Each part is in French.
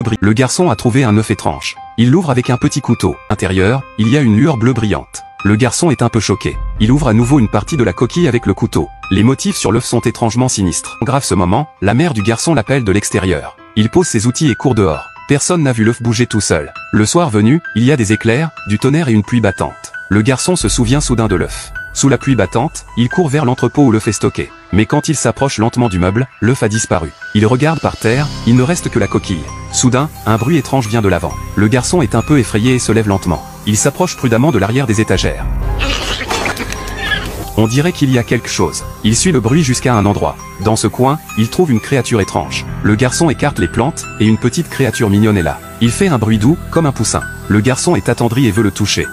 brillante. Le garçon a trouvé un œuf étrange. Il l'ouvre avec un petit couteau. À l'intérieur, il y a une lueur bleue brillante. Le garçon est un peu choqué. Il ouvre à nouveau une partie de la coquille avec le couteau. Les motifs sur l'œuf sont étrangement sinistres. Grave ce moment, la mère du garçon l'appelle de l'extérieur. Il pose ses outils et court dehors. Personne n'a vu l'œuf bouger tout seul. Le soir venu, il y a des éclairs, du tonnerre et une pluie battante. Le garçon se souvient soudain de l'œuf. Sous la pluie battante, il court vers l'entrepôt où l'œuf est stocké. Mais quand il s'approche lentement du meuble, l'œuf a disparu. Il regarde par terre, il ne reste que la coquille. Soudain, un bruit étrange vient de l'avant. Le garçon est un peu effrayé et se lève lentement. Il s'approche prudemment de l'arrière des étagères. On dirait qu'il y a quelque chose. Il suit le bruit jusqu'à un endroit. Dans ce coin, il trouve une créature étrange. Le garçon écarte les plantes, et une petite créature mignonne est là. Il fait un bruit doux, comme un poussin. Le garçon est attendri et veut le toucher.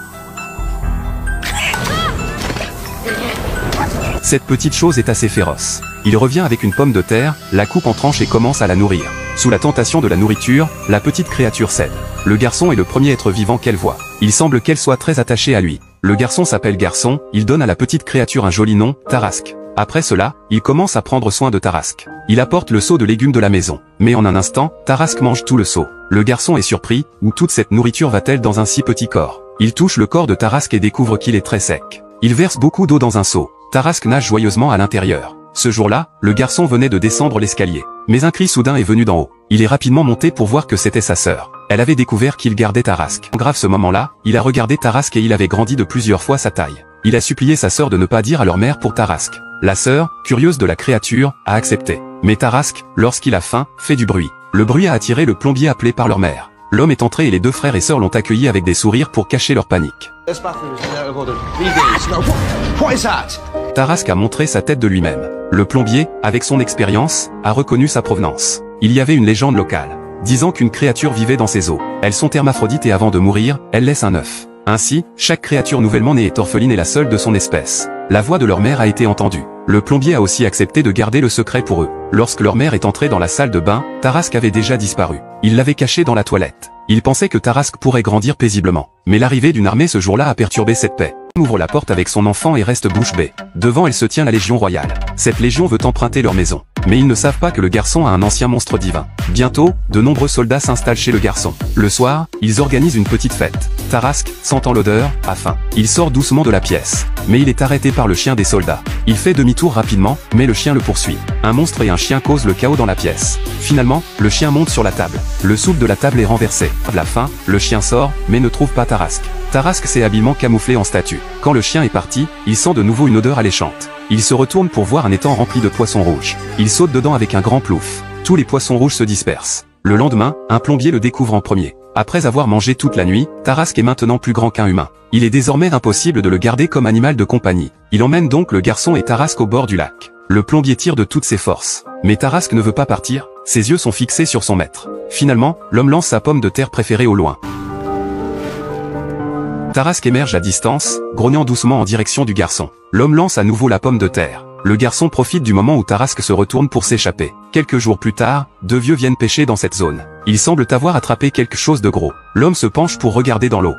Cette petite chose est assez féroce. Il revient avec une pomme de terre, la coupe en tranches et commence à la nourrir. Sous la tentation de la nourriture, la petite créature cède. Le garçon est le premier être vivant qu'elle voit. Il semble qu'elle soit très attachée à lui. Le garçon s'appelle Garçon, il donne à la petite créature un joli nom, Tarasque. Après cela, il commence à prendre soin de Tarasque. Il apporte le seau de légumes de la maison. Mais en un instant, Tarasque mange tout le seau. Le garçon est surpris, où toute cette nourriture va-t-elle dans un si petit corps? Il touche le corps de Tarasque et découvre qu'il est très sec. Il verse beaucoup d'eau dans un seau. Tarasque nage joyeusement à l'intérieur. Ce jour-là, le garçon venait de descendre l'escalier. Mais un cri soudain est venu d'en haut. Il est rapidement monté pour voir que c'était sa sœur. Elle avait découvert qu'il gardait Tarasque. Grave ce moment-là, il a regardé Tarasque et il avait grandi de plusieurs fois sa taille. Il a supplié sa sœur de ne pas dire à leur mère pour Tarasque. La sœur, curieuse de la créature, a accepté. Mais Tarasque, lorsqu'il a faim, fait du bruit. Le bruit a attiré le plombier appelé par leur mère. L'homme est entré et les deux frères et sœurs l'ont accueilli avec des sourires pour cacher leur panique. Tarasque a montré sa tête de lui-même. Le plombier, avec son expérience, a reconnu sa provenance. Il y avait une légende locale, disant qu'une créature vivait dans ses eaux. Elles sont hermaphrodites et avant de mourir, elles laissent un œuf. Ainsi, chaque créature nouvellement née est orpheline et la seule de son espèce. La voix de leur mère a été entendue. Le plombier a aussi accepté de garder le secret pour eux. Lorsque leur mère est entrée dans la salle de bain, Tarasque avait déjà disparu. Il l'avait caché dans la toilette. Il pensait que Tarasque pourrait grandir paisiblement. Mais l'arrivée d'une armée ce jour-là a perturbé cette paix. Elle ouvre la porte avec son enfant et reste bouche bée. Devant elle se tient la Légion royale. Cette légion veut emprunter leur maison. Mais ils ne savent pas que le garçon a un ancien monstre divin. Bientôt, de nombreux soldats s'installent chez le garçon. Le soir, ils organisent une petite fête. Tarasque, sentant l'odeur, a faim. Il sort doucement de la pièce. Mais il est arrêté par le chien des soldats. Il fait demi-tour rapidement, mais le chien le poursuit. Un monstre et un chien causent le chaos dans la pièce. Finalement, le chien monte sur la table. Le soupe de la table est renversé. À la fin, le chien sort, mais ne trouve pas Tarasque. Tarasque s'est habilement camouflé en statue. Quand le chien est parti, il sent de nouveau une odeur alléchante. Il se retourne pour voir un étang rempli de poissons rouges. Il saute dedans avec un grand plouf. Tous les poissons rouges se dispersent. Le lendemain, un plombier le découvre en premier. Après avoir mangé toute la nuit, Tarasque est maintenant plus grand qu'un humain. Il est désormais impossible de le garder comme animal de compagnie. Il emmène donc le garçon et Tarasque au bord du lac. Le plombier tire de toutes ses forces. Mais Tarasque ne veut pas partir, ses yeux sont fixés sur son maître. Finalement, l'homme lance sa pomme de terre préférée au loin. Tarasque émerge à distance, grognant doucement en direction du garçon. L'homme lance à nouveau la pomme de terre. Le garçon profite du moment où Tarasque se retourne pour s'échapper. Quelques jours plus tard, deux vieux viennent pêcher dans cette zone. Ils semblent avoir attrapé quelque chose de gros. L'homme se penche pour regarder dans l'eau.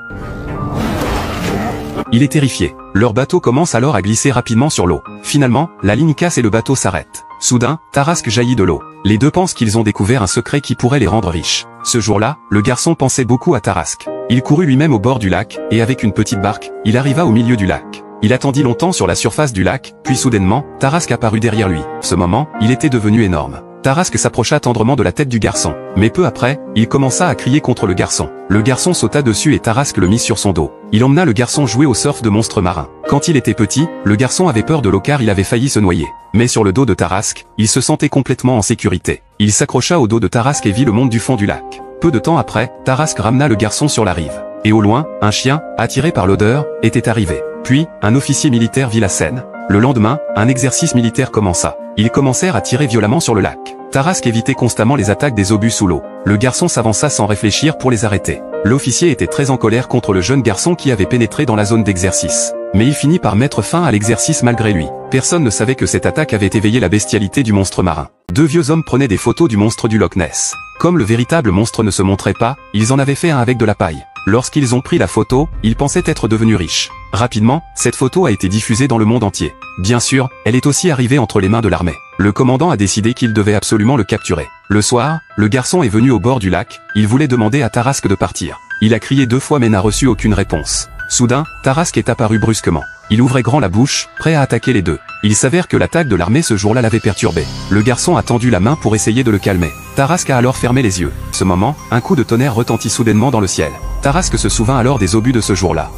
Il est terrifié. Leur bateau commence alors à glisser rapidement sur l'eau. Finalement, la ligne casse et le bateau s'arrête. Soudain, Tarasque jaillit de l'eau. Les deux pensent qu'ils ont découvert un secret qui pourrait les rendre riches. Ce jour-là, le garçon pensait beaucoup à Tarasque. Il courut lui-même au bord du lac, et avec une petite barque, il arriva au milieu du lac. Il attendit longtemps sur la surface du lac, puis soudainement, Tarasque apparut derrière lui. Ce moment, il était devenu énorme. Tarasque s'approcha tendrement de la tête du garçon. Mais peu après, il commença à crier contre le garçon. Le garçon sauta dessus et Tarasque le mit sur son dos. Il emmena le garçon jouer au surf de monstres marins. Quand il était petit, le garçon avait peur de l'eau car il avait failli se noyer. Mais sur le dos de Tarasque, il se sentait complètement en sécurité. Il s'accrocha au dos de Tarasque et vit le monde du fond du lac. Peu de temps après, Tarasque ramena le garçon sur la rive. Et au loin, un chien, attiré par l'odeur, était arrivé. Puis, un officier militaire vit la scène. Le lendemain, un exercice militaire commença. Ils commencèrent à tirer violemment sur le lac. Tarasque évitait constamment les attaques des obus sous l'eau. Le garçon s'avança sans réfléchir pour les arrêter. L'officier était très en colère contre le jeune garçon qui avait pénétré dans la zone d'exercice. Mais il finit par mettre fin à l'exercice malgré lui. Personne ne savait que cette attaque avait éveillé la bestialité du monstre marin. Deux vieux hommes prenaient des photos du monstre du Loch Ness. Comme le véritable monstre ne se montrait pas, ils en avaient fait un avec de la paille. Lorsqu'ils ont pris la photo, ils pensaient être devenus riches. Rapidement, cette photo a été diffusée dans le monde entier. Bien sûr, elle est aussi arrivée entre les mains de l'armée. Le commandant a décidé qu'il devait absolument le capturer. Le soir, le garçon est venu au bord du lac, il voulait demander à Tarasque de partir. Il a crié 2 fois mais n'a reçu aucune réponse. Soudain, Tarasque est apparu brusquement. Il ouvrait grand la bouche, prêt à attaquer les deux. Il s'avère que l'attaque de l'armée ce jour-là l'avait perturbé. Le garçon a tendu la main pour essayer de le calmer. Tarasque a alors fermé les yeux. Ce moment, un coup de tonnerre retentit soudainement dans le ciel. Tarasque se souvint alors des obus de ce jour-là.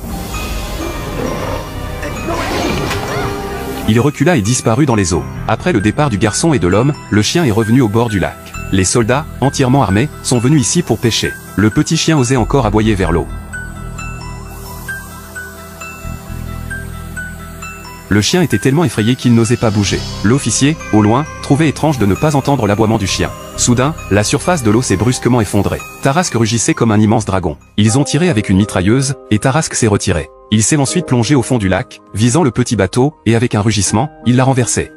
Il recula et disparut dans les eaux. Après le départ du garçon et de l'homme, le chien est revenu au bord du lac. Les soldats, entièrement armés, sont venus ici pour pêcher. Le petit chien osait encore aboyer vers l'eau. Le chien était tellement effrayé qu'il n'osait pas bouger. L'officier, au loin, trouvait étrange de ne pas entendre l'aboiement du chien. Soudain, la surface de l'eau s'est brusquement effondrée. Tarasque rugissait comme un immense dragon. Ils ont tiré avec une mitrailleuse, et Tarasque s'est retiré. Il s'est ensuite plongé au fond du lac, visant le petit bateau, et avec un rugissement, il l'a renversé.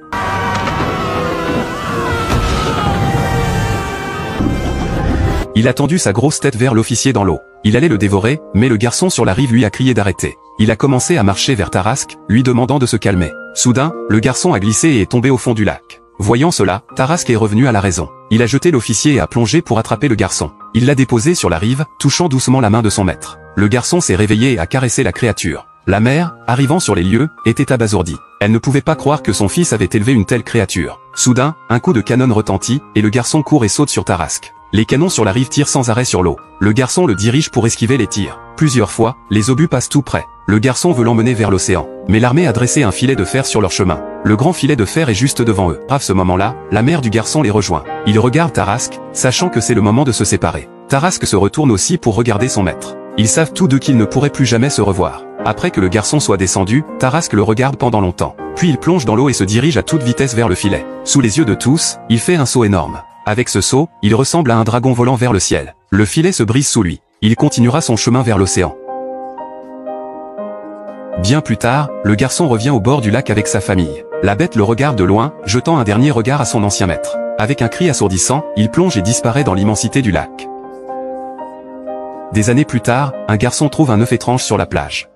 Il a tendu sa grosse tête vers l'officier dans l'eau. Il allait le dévorer, mais le garçon sur la rive lui a crié d'arrêter. Il a commencé à marcher vers Tarasque, lui demandant de se calmer. Soudain, le garçon a glissé et est tombé au fond du lac. Voyant cela, Tarasque est revenu à la raison. Il a jeté l'officier et a plongé pour attraper le garçon. Il l'a déposé sur la rive, touchant doucement la main de son maître. Le garçon s'est réveillé et a caressé la créature. La mère, arrivant sur les lieux, était abasourdie. Elle ne pouvait pas croire que son fils avait élevé une telle créature. Soudain, un coup de canon retentit, et le garçon court et saute sur Tarasque. Les canons sur la rive tirent sans arrêt sur l'eau. Le garçon le dirige pour esquiver les tirs. Plusieurs fois, les obus passent tout près. Le garçon veut l'emmener vers l'océan. Mais l'armée a dressé un filet de fer sur leur chemin. Le grand filet de fer est juste devant eux. À ce moment-là, la mère du garçon les rejoint. Il regarde Tarasque, sachant que c'est le moment de se séparer. Tarasque se retourne aussi pour regarder son maître. Ils savent tous deux qu'ils ne pourraient plus jamais se revoir. Après que le garçon soit descendu, Tarasque le regarde pendant longtemps. Puis il plonge dans l'eau et se dirige à toute vitesse vers le filet. Sous les yeux de tous, il fait un saut énorme. Avec ce saut, il ressemble à un dragon volant vers le ciel. Le filet se brise sous lui. Il continuera son chemin vers l'océan. Bien plus tard, le garçon revient au bord du lac avec sa famille. La bête le regarde de loin, jetant un dernier regard à son ancien maître. Avec un cri assourdissant, il plonge et disparaît dans l'immensité du lac. Des années plus tard, un garçon trouve un œuf étrange sur la plage.